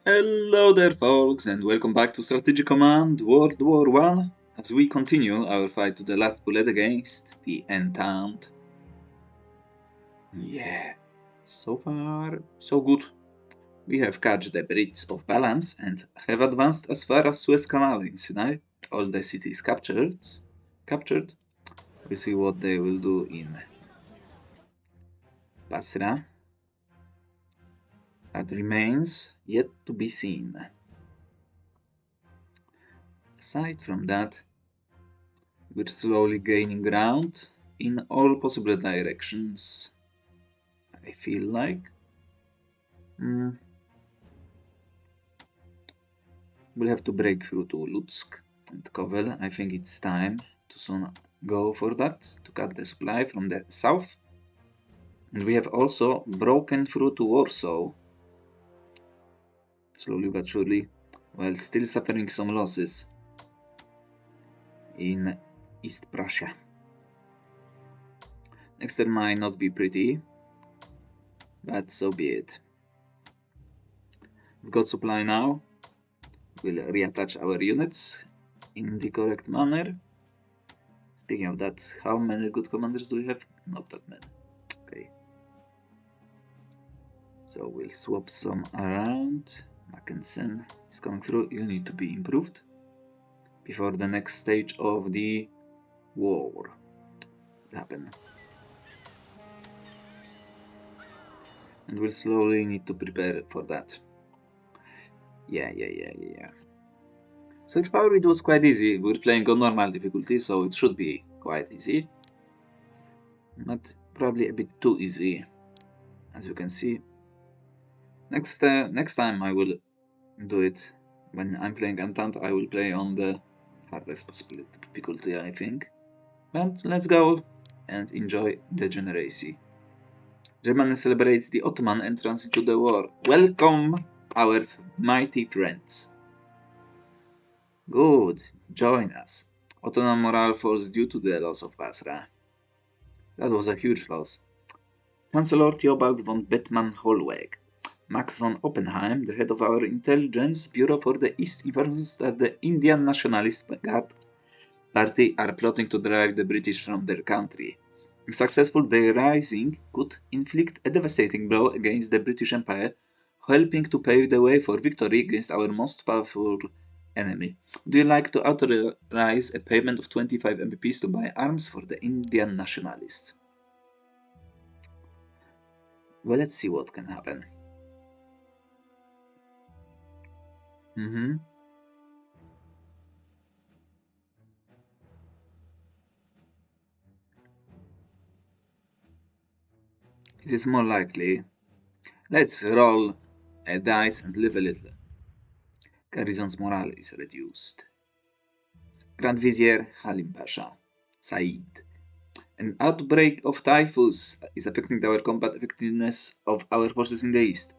Hello there folks and welcome back to Strategy Command World War 1 as we continue our fight to the last bullet against the Entente. Yeah, so far so good. We have catched the Brits off balance and have advanced as far as Suez Canal in Sinai. All the cities captured. We see what they will do in Basra. That remains yet to be seen. Aside from that, we're slowly gaining ground in all possible directions. I feel like we'll have to break through to Lutsk and Kovel. I think it's time to soon go for that, to cut the supply from the south. And we have also broken through to Warsaw, slowly but surely, while still suffering some losses in East Prussia. Next turn might not be pretty, but so be it. We've got supply now. We'll reattach our units in the correct manner. Speaking of that, how many good commanders do we have? Not that many. Okay. So we'll swap some around. Mackensen is coming through. You need to be improved before the next stage of the war will happen. And we'll slowly need to prepare for that. Yeah. So far it was quite easy. We're playing on normal difficulty, so it should be quite easy. But probably a bit too easy, as you can see. Next time I will do it. When I'm playing Entente, I will play on the hardest possible difficulty, I think. But let's go and enjoy degeneracy. Germany celebrates the Ottoman entrance into the war. Welcome, our mighty friends. Good, join us. Ottoman morale falls due to the loss of Basra. That was a huge loss. Chancellor Theobald von Bethmann-Hollweg. Max von Oppenheim, the head of our intelligence bureau for the East, informs that the Indian Nationalist Party are plotting to drive the British from their country. If successful, their rising could inflict a devastating blow against the British Empire, helping to pave the way for victory against our most powerful enemy. Do you like to authorize a payment of 25 MPs to buy arms for the Indian Nationalists? Well, let's see what can happen. It is more likely. Let's roll a dice and live a little. Garrison's morale is reduced. Grand Vizier Halim Pasha. Said. An outbreak of typhus is affecting our combat effectiveness of our forces in the east.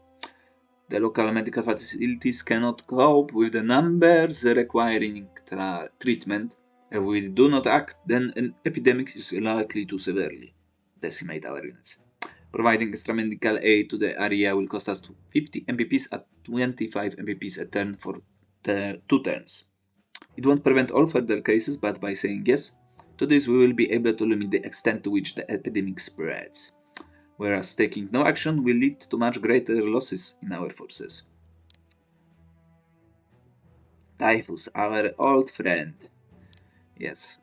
The local medical facilities cannot cope with the numbers requiring treatment. If we do not act, then an epidemic is likely to severely decimate our units. Providing extra medical aid to the area will cost us 50 MPPs at 25 MPPs a turn for 2 turns. It won't prevent all further cases, but by saying yes to this, we will be able to limit the extent to which the epidemic spreads, whereas taking no action will lead to much greater losses in our forces. Typhus, our old friend. Yes.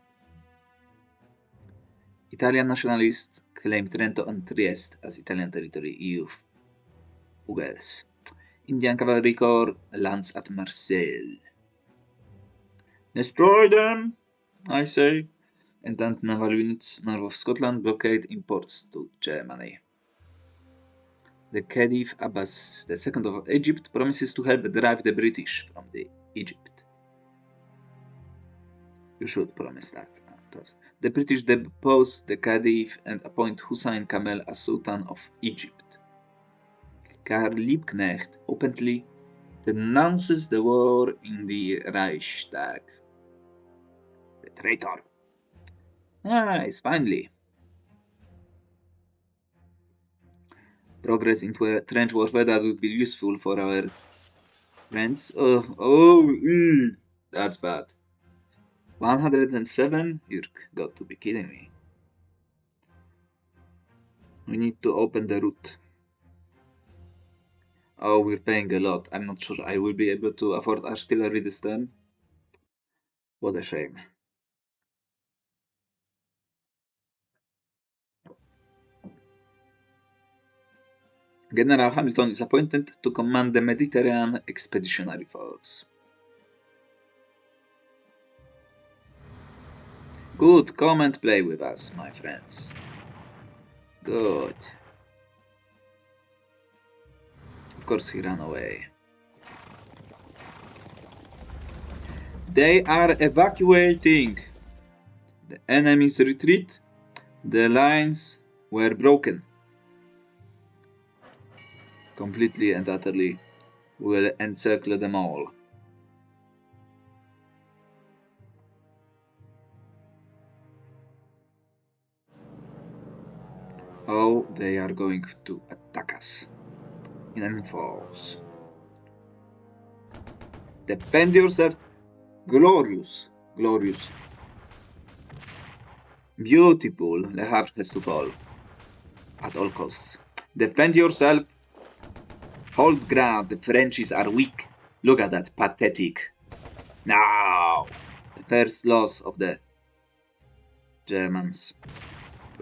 Italian nationalists claim Trento and Trieste as Italian territory, EU Fuggers. Indian Cavalry Corps lands at Marseille. Destroy them, I say. Entente naval units north of Scotland blockade imports to Germany. The Caliph Abbas II of Egypt promises to help drive the British from Egypt. You should promise that to us. The British depose the Caliph and appoint Hussein Kamel as Sultan of Egypt. Karl Liebknecht openly denounces the war in the Reichstag. The traitor. Nice, finally. Progress into a trench warfare that would be useful for our Friends? That's bad. 107? You're got to be kidding me. We need to open the route. Oh, we're paying a lot. I'm not sure I will be able to afford artillery this turn. What a shame. General Hamilton is appointed to command the Mediterranean Expeditionary Force. Good, come and play with us, my friends. Good. Of course he ran away. They are evacuating! The enemies retreat. The lines were broken. Completely and utterly. We'll encircle them all. Oh, they are going to attack us. In force. Defend yourself. Glorious. Glorious. Beautiful. Le Havre has to fall. At all costs. Defend yourself. Hold ground. The Frenchies are weak. Look at that. Pathetic. No! The first loss of the Germans.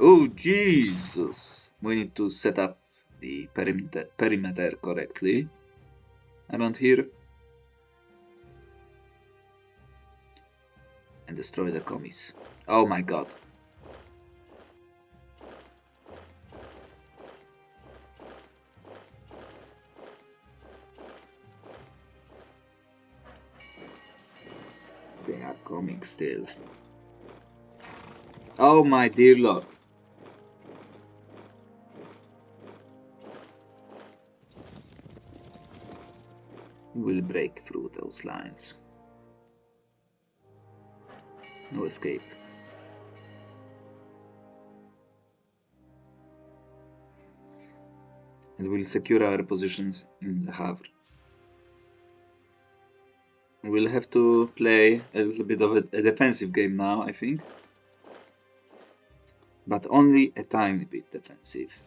Oh, Jesus! We need to set up the perimeter correctly. Around here. And destroy the commies. Oh my god. They are coming still. Oh my dear lord. We'll break through those lines. No escape. And we'll secure our positions in Le Havre. We'll have to play a little bit of a defensive game now, I think. But only a tiny bit defensive.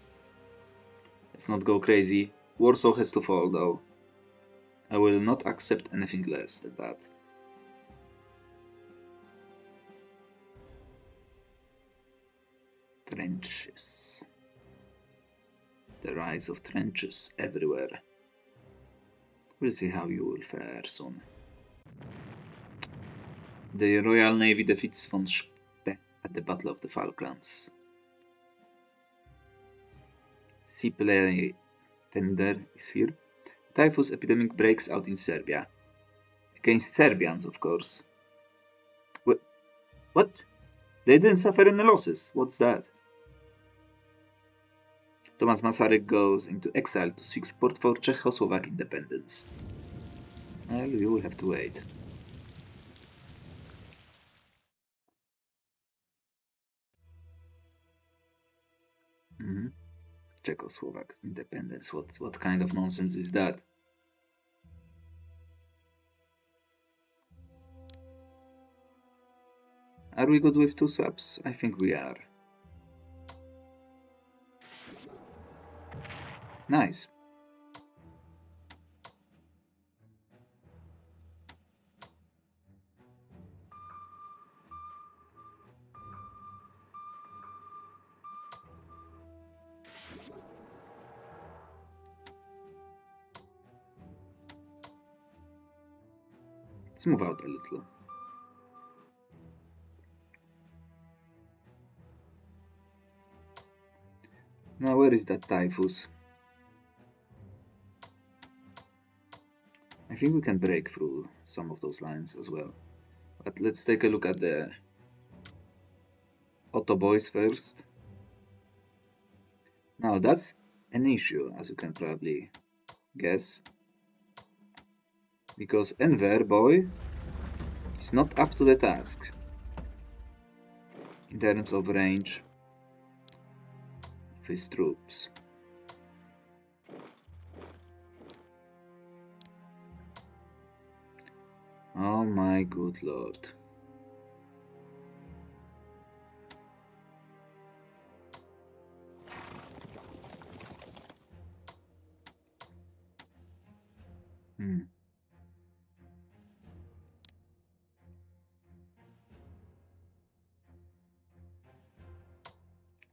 Let's not go crazy. Warsaw has to fall though. I will not accept anything less than that. Trenches. The rise of trenches everywhere. We'll see how you will fare soon. The Royal Navy defeats von Spee at the Battle of the Falklands. Seaplane tender is here. Typhus epidemic breaks out in Serbia. Against Serbians, of course. What? They didn't suffer any losses. What's that? Thomas Masaryk goes into exile to seek support for Czechoslovak independence. Well, you will have to wait. Czechoslovak independence. What kind of nonsense is that? Are we good with 2 subs? I think we are. Nice. Let's move out a little. Now where is that Typhus? I think we can break through some of those lines as well. But let's take a look at the Otto boys first. Now that's an issue, as you can probably guess. Because Enver boy is not up to the task in terms of range of his troops. my good lord.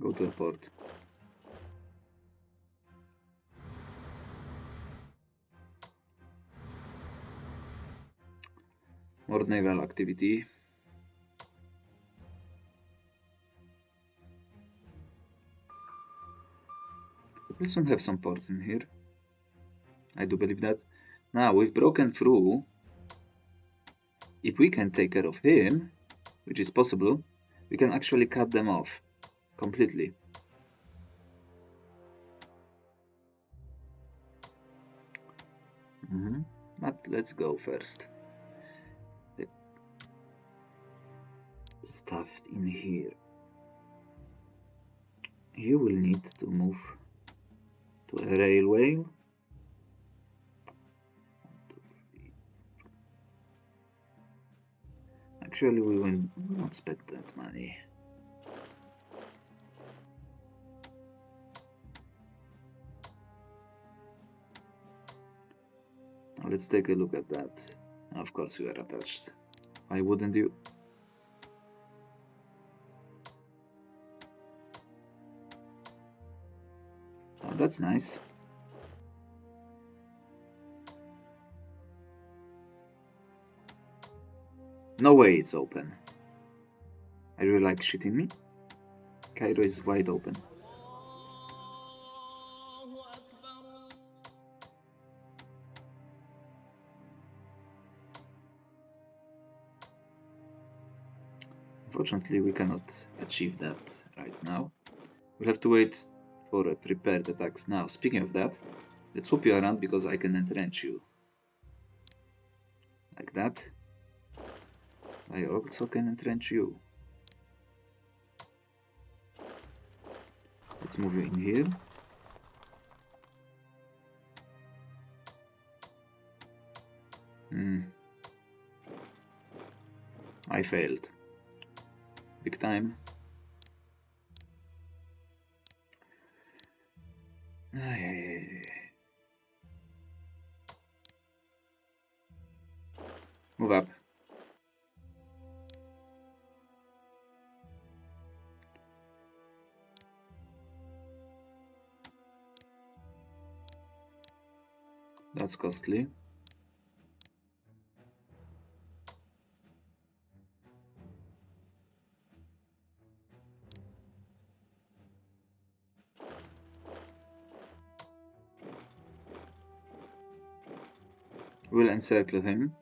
Go to a port. More naval activity. We soon have some ports in here. I do believe that. Now, we've broken through. If we can take care of him, which is possible, we can actually cut them off completely. But let's go first. The stuff in here. You will need to move to a railway. Actually, we will not spend that money. Now let's take a look at that. Of course, you are attached. Why wouldn't you? Oh, that's nice. No way it's open. Are you like shitting me? Cairo is wide open. Unfortunately, we cannot achieve that right now. We'll have to wait for a prepared attacks. Now, speaking of that, let's swap you around because I can entrench you. Like that. I also can entrench you. Let's move you in here. I failed. Big time. Move up. That's costly. We'll encircle him.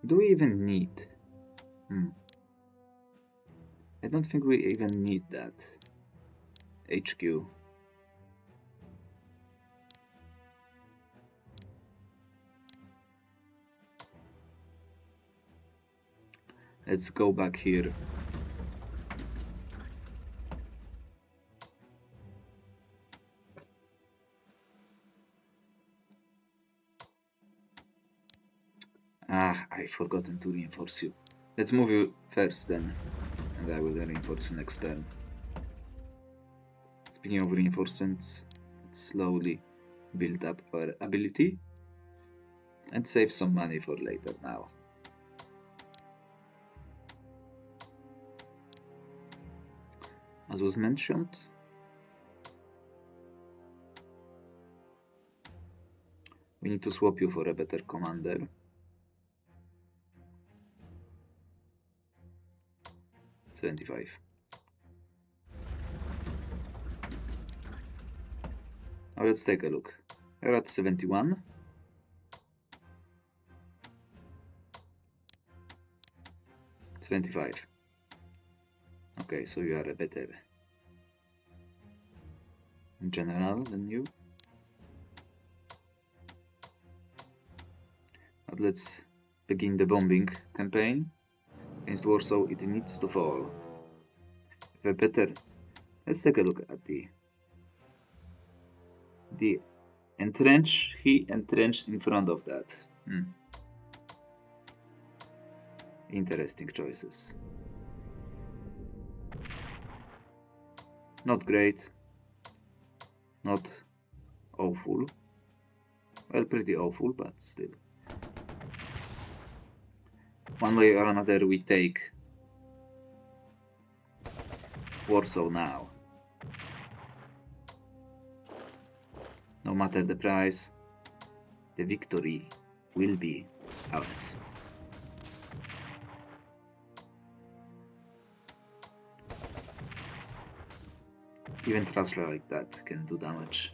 Do we even need? I don't think we even need that. HQ. Let's go back here. Ah, I forgotten to reinforce you. Let's move you first then, and I will reinforce you next turn. Speaking of reinforcements, let's slowly build up our ability and save some money for later now. As was mentioned, we need to swap you for a better commander. $75. Now let's take a look. You're at 71. $75. Okay, so you are a better general than you. But let's begin the bombing campaign against Warsaw. It needs to fall. If a better, let's take a look at the entrench. He entrenched in front of that. Interesting choices. Not great. Not awful. Well, pretty awful, but still. One way or another, we take Warsaw now. No matter the price, the victory will be ours. Even Trasler like that can do damage.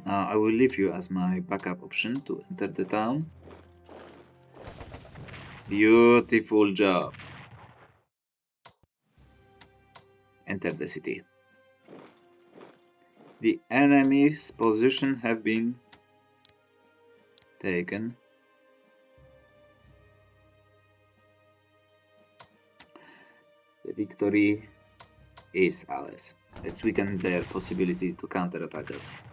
Now I will leave you as my backup option to enter the town. Beautiful job. Enter the city. The enemy's position have been taken. The victory is ours. Let's weaken their possibility to counterattack us.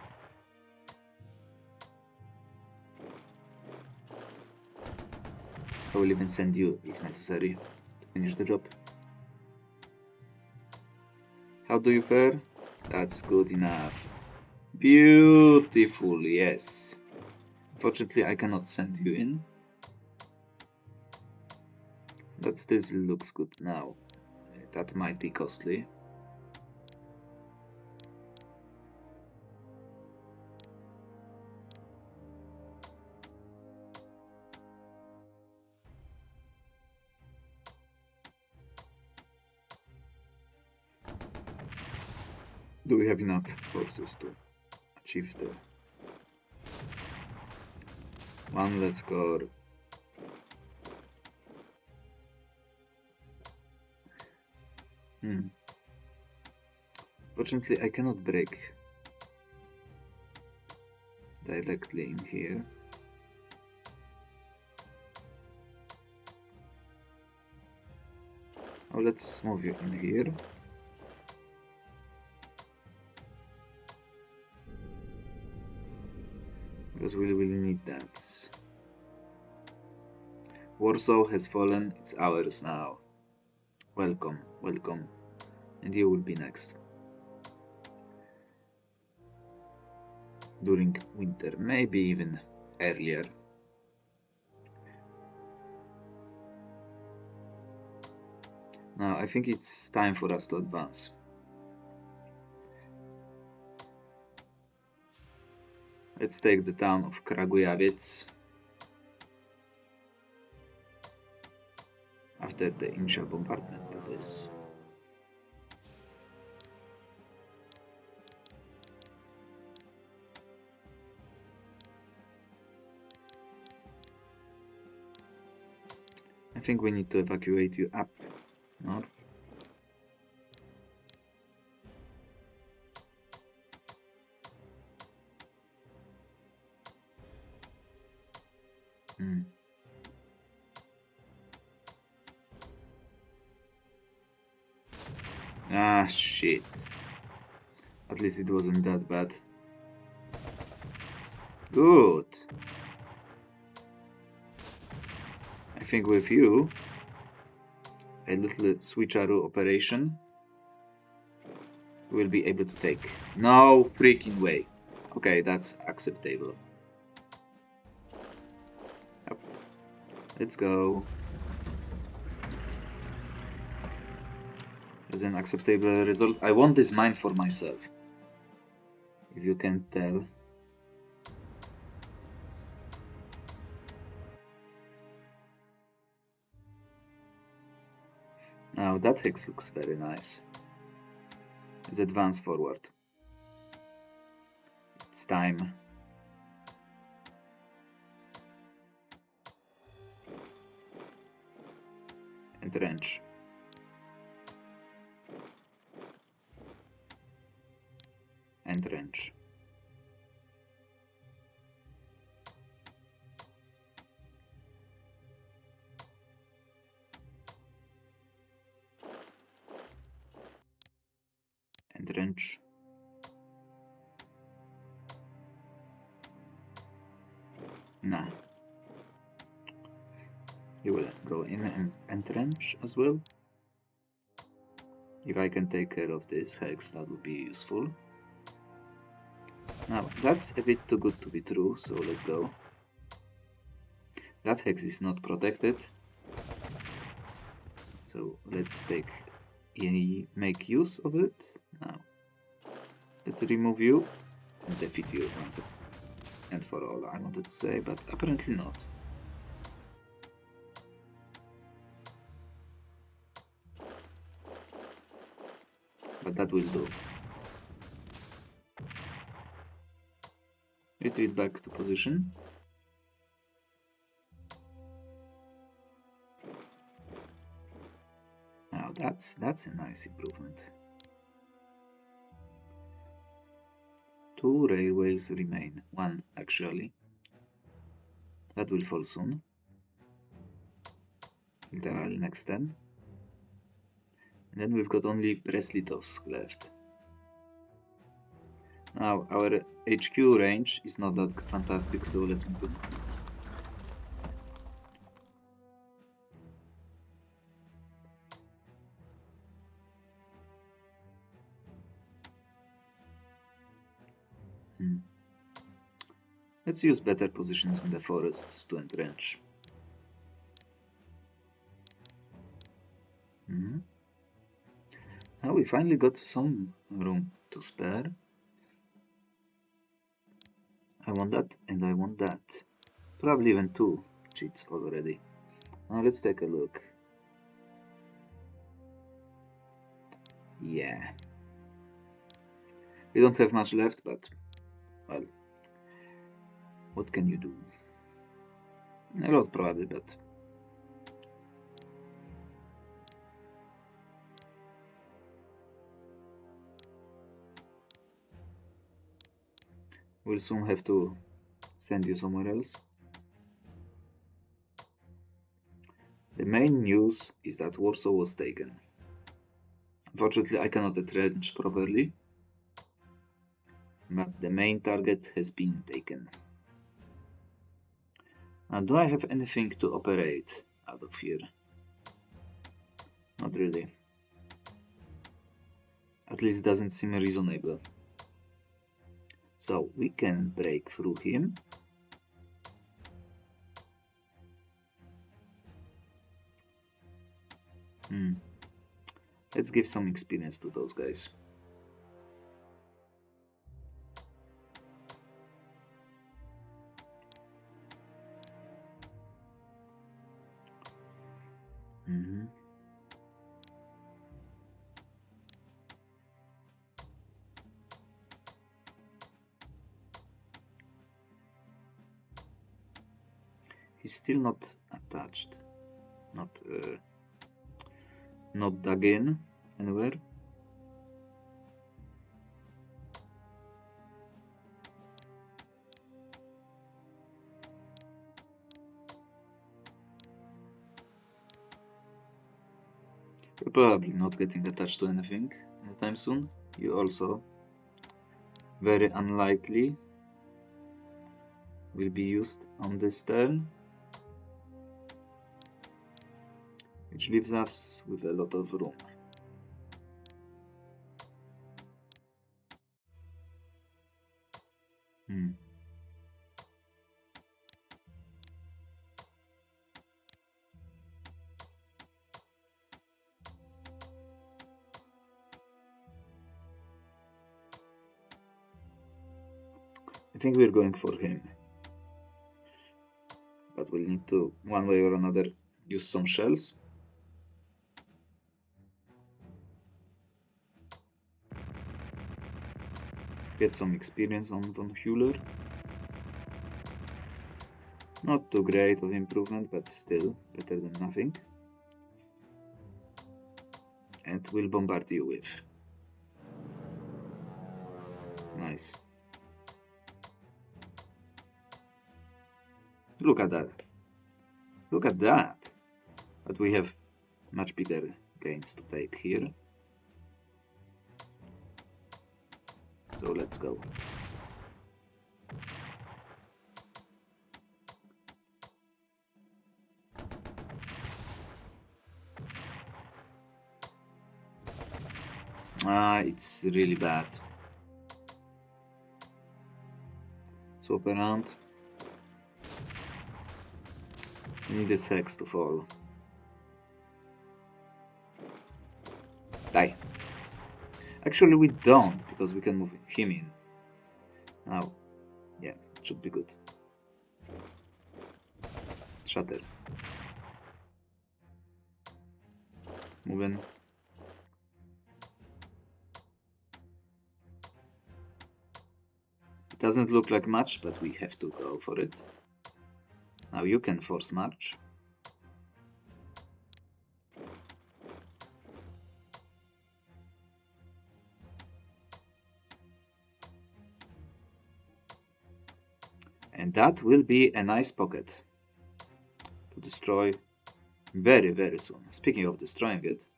I will even send you if necessary to finish the job. How do you fare? That's good enough. Beautiful, yes. Unfortunately, I cannot send you in. That still looks good now. That might be costly. Do we have enough forces to achieve the one less score? Fortunately, I cannot break directly in here. Oh, let's move you in here. Because we will need that. Warsaw has fallen, it's ours now. Welcome, welcome. And you will be next. During winter, maybe even earlier. Now, I think it's time for us to advance. Let's take the town of Kragujewiec. After the initial bombardment, that is. I think we need to evacuate you up north. Ah, shit. At least it wasn't that bad. Good. I think with you, a little switcheroo operation, we'll be able to take. No freaking way. Okay, that's acceptable. Yep. Let's go. As an acceptable result. I want this mine for myself. If you can tell. Now that hex looks very nice. Let's advance forward. It's time. Entrench. Entrench. Entrench. He will go in and entrench as well. If I can take care of this hex, that would be useful. Now, that's a bit too good to be true, so let's go. That hex is not protected. So let's make use of it. Now, let's remove you and defeat you once and for all, I wanted to say, but apparently not. But that will do. Retreat back to position. Now that's a nice improvement. 2 railways remain. 1 actually. That will fall soon. Literally next turn. And then we've got only Brest-Litovsk left. Now our HQ range is not that fantastic, so let's move on. Let's use better positions in the forests to entrench. Now we finally got some room to spare. I want that and I want that. Probably even 2 cheats already. Now let's take a look. Yeah. We don't have much left, but well, what can you do? A lot probably, but we'll soon have to send you somewhere else. The main news is that Warsaw was taken. Unfortunately, I cannot entrench properly, but the main target has been taken. Now, do I have anything to operate out of here? Not really. At least it doesn't seem reasonable. So we can break through him. Let's give some experience to those guys. He's still not attached, not dug in anywhere. You're probably not getting attached to anything anytime soon. You also, very unlikely, will be used on this turn, which leaves us with a lot of room. I think we're going for him, but we'll need to, one way or another, use some shells. Get some experience on von Hüller. Not too great of improvement, but still better than nothing. And we'll bombard you with. Nice. Look at that. Look at that. But we have much bigger gains to take here. So let's go. Ah, it's really bad. Swap around. We need a sex to fall. Die. Actually, we don't, because we can move him in. Now, yeah, it should be good. Shatter. Move in. It doesn't look like much, but we have to go for it. Now you can force march. And that will be a nice pocket to destroy very, very soon. Speaking of destroying it,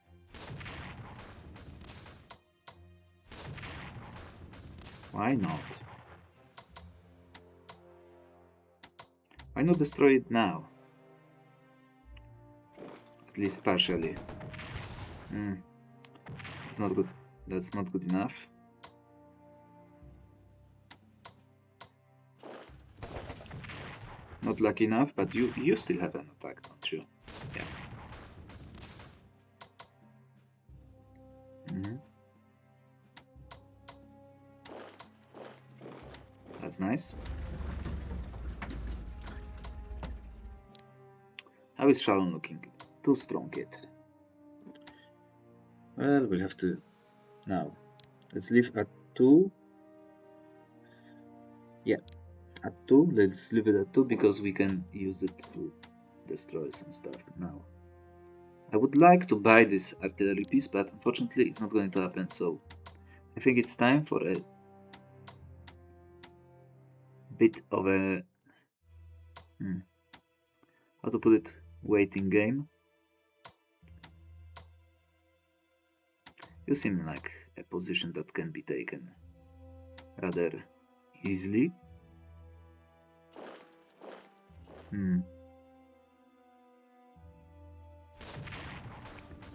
why not? Why not destroy it now? At least partially. It's not good. That's not good enough. Not lucky enough, but you still have an attack, don't you? Yeah. That's nice. How is Shalom looking? Too strong yet. Well, we'll have to... Now, let's leave at 2. Yeah, at 2. Let's leave it at 2 because we can use it to destroy some stuff now. I would like to buy this artillery piece, but unfortunately it's not going to happen, so I think it's time for a bit of a... how to put it? Waiting game. You seem like a position that can be taken rather easily.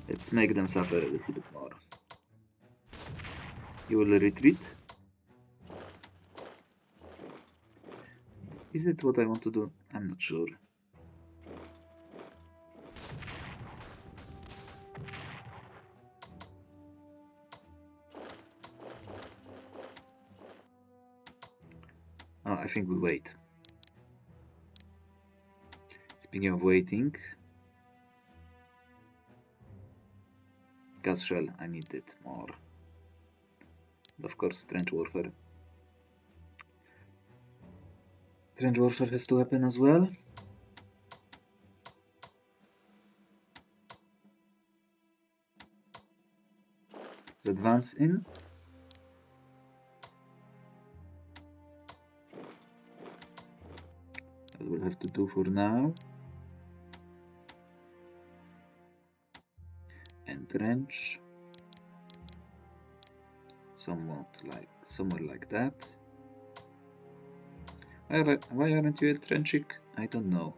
Let's make them suffer a little bit more. You will retreat. Is it what I want to do? I'm not sure. Oh, I think we wait. Speaking of waiting, gas shell, I need it more. Of course, trench warfare. Trench warfare has to happen as well. Let's advance in. That we'll have to do for now. Entrench. Somewhere like that. Why aren't you entrenching? I don't know.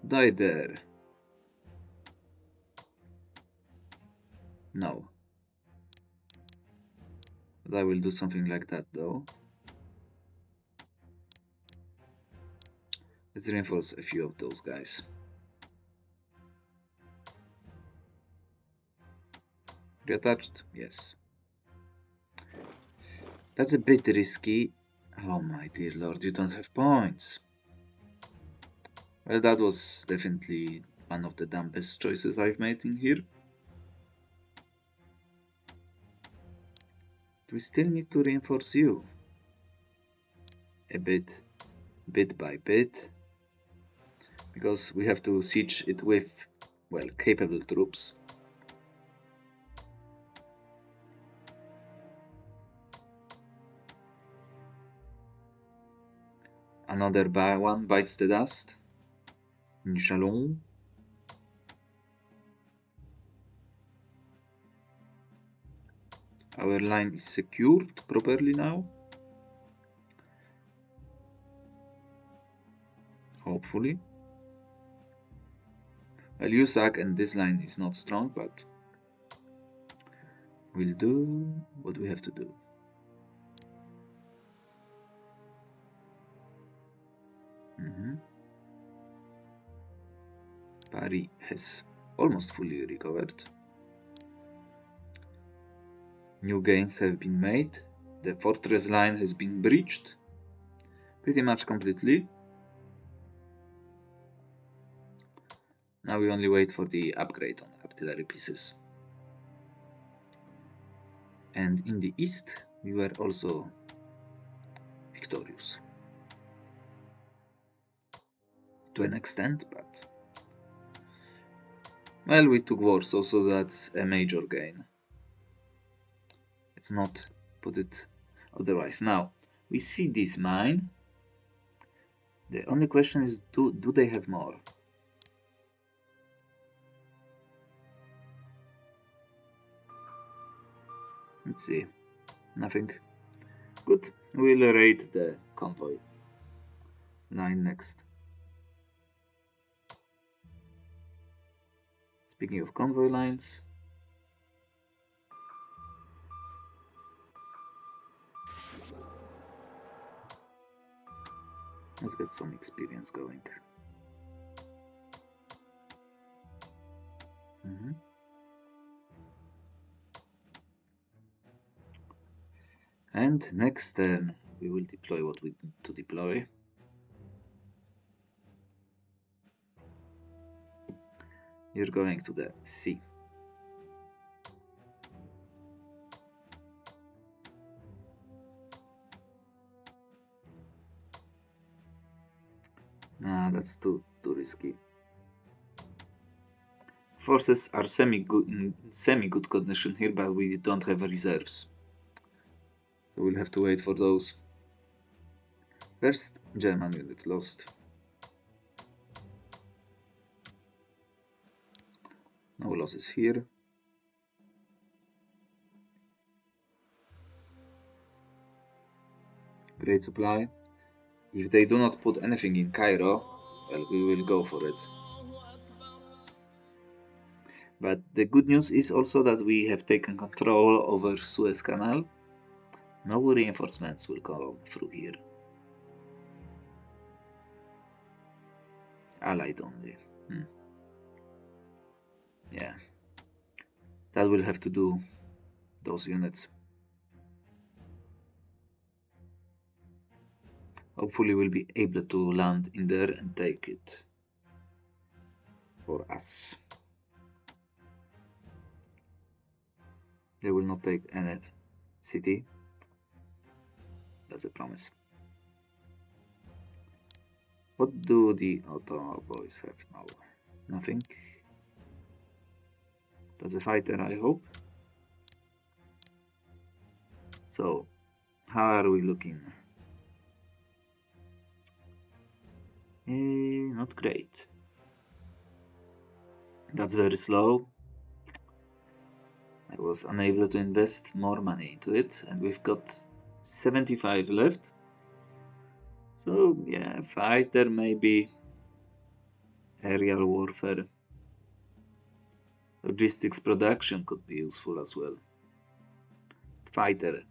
Die there. No. But I will do something like that though. Let's reinforce a few of those guys. Reattached? Yes. That's a bit risky. Oh my dear lord, you don't have points. Well, that was definitely one of the dumbest choices I've made in here. We still need to reinforce you. A bit by bit. Because we have to siege it with, well, capable troops. Another one bites the dust. In Chalon. Our line is secured properly now. Hopefully. Well, USAC and this line is not strong, but We'll do what we have to do. Paris has almost fully recovered. New gains have been made. The fortress line has been breached pretty much completely. Now we only wait for the upgrade on artillery pieces. And in the east, we were also victorious. To an extent, but... well, we took Warsaw, so that's a major gain. Let's not put it otherwise. Now, we see this mine. The only question is, do they have more? Let's see. Nothing. Good. We'll raid the convoy line next. Speaking of convoy lines, let's get some experience going. And next turn, we will deploy what we need to deploy. You're going to the sea. Nah, that's too risky. Forces are in semi-good condition here, but we don't have reserves. So we'll have to wait for those. First German unit lost. No losses here. Great supply. If they do not put anything in Cairo, well, we will go for it. But the good news is also that we have taken control over Suez Canal. No reinforcements will come through here. Allied only. Yeah. That will have to do those units. Hopefully we'll be able to land in there and take it for us. They will not take any city. That's a promise. What do the Ottoman boys have now? Nothing. That's a fighter, I hope. So, how are we looking? Not great. That's very slow. I was unable to invest more money into it, and we've got 75 left. So, yeah, fighter maybe. Aerial warfare. Logistics production could be useful as well. Fighter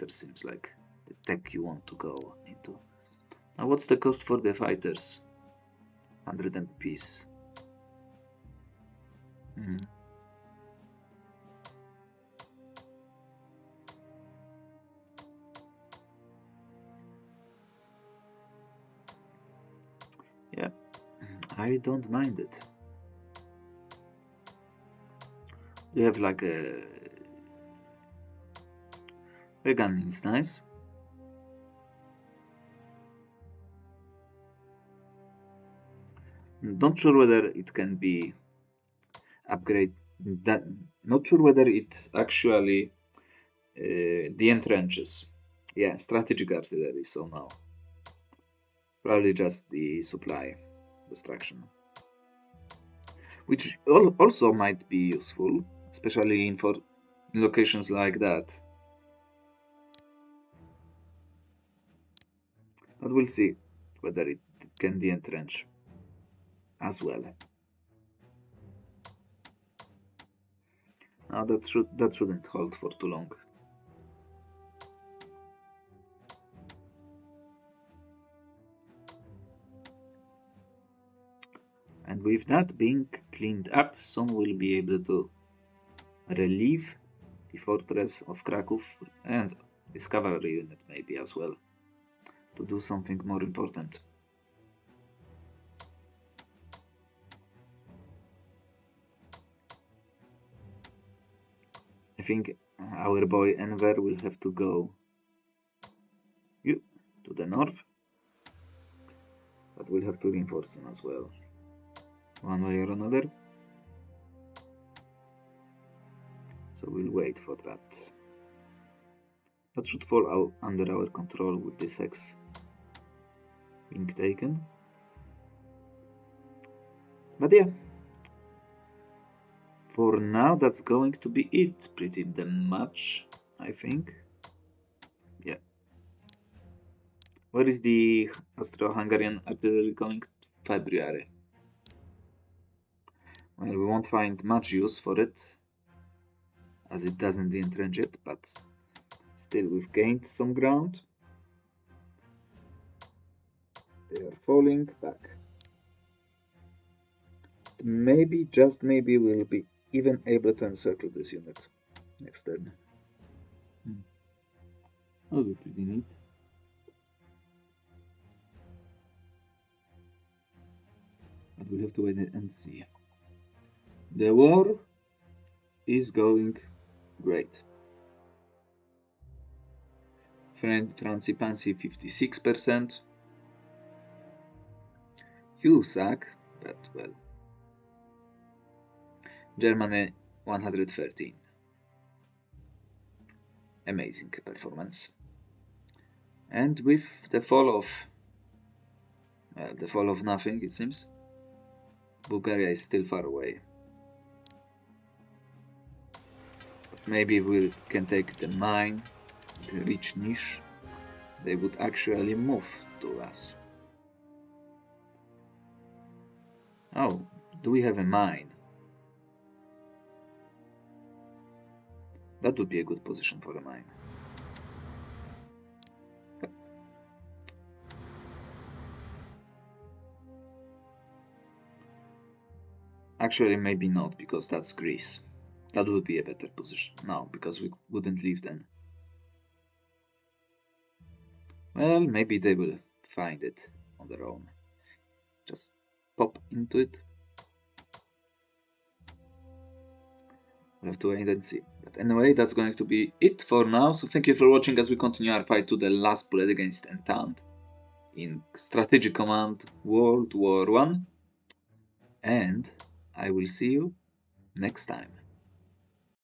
seems like the tech you want to go into. Now, what's the cost for the fighters? 100 MPs. Yeah, I don't mind it. You have like a gun is nice. Not sure whether it can be upgrade. That not sure whether it's actually the entrenches. Yeah, strategic artillery. So now probably just the supply destruction, which also might be useful, especially in locations like that. But we'll see whether it can de-entrench as well. Now that shouldn't hold for too long. And with that being cleaned up, soon we'll be able to relieve the fortress of Kraków and this cavalry unit maybe as well to do something more important. I think our boy Enver will have to go to the north, but we'll have to reinforce him as well, one way or another. So we'll wait for that. That should fall out under our control with this hex being taken. But yeah, for now that's going to be it pretty much, I think. Yeah. Where is the Austro-Hungarian artillery going? February. Well, we won't find much use for it, as it doesn't entrench it, but still we've gained some ground. They are falling back. Maybe, just maybe, we'll be even able to encircle this unit next turn. That'll be pretty neat. But we'll have to wait and see. The war is going great. Franci-Pansi 56%. You suck, but well. Germany 113. Amazing performance. And with the fall of nothing, it seems, Bulgaria is still far away. But maybe if we can take the mine, the rich niche, they would actually move to us. Oh, do we have a mine? That would be a good position for a mine. Actually, maybe not, because that's Greece. That would be a better position. No, because we wouldn't leave then. Well, maybe they will find it on their own. Just pop into it. We'll have to wait and see. But anyway, that's going to be it for now. So thank you for watching as we continue our fight to the last bullet against Entente in Strategic Command World War I. And I will see you next time.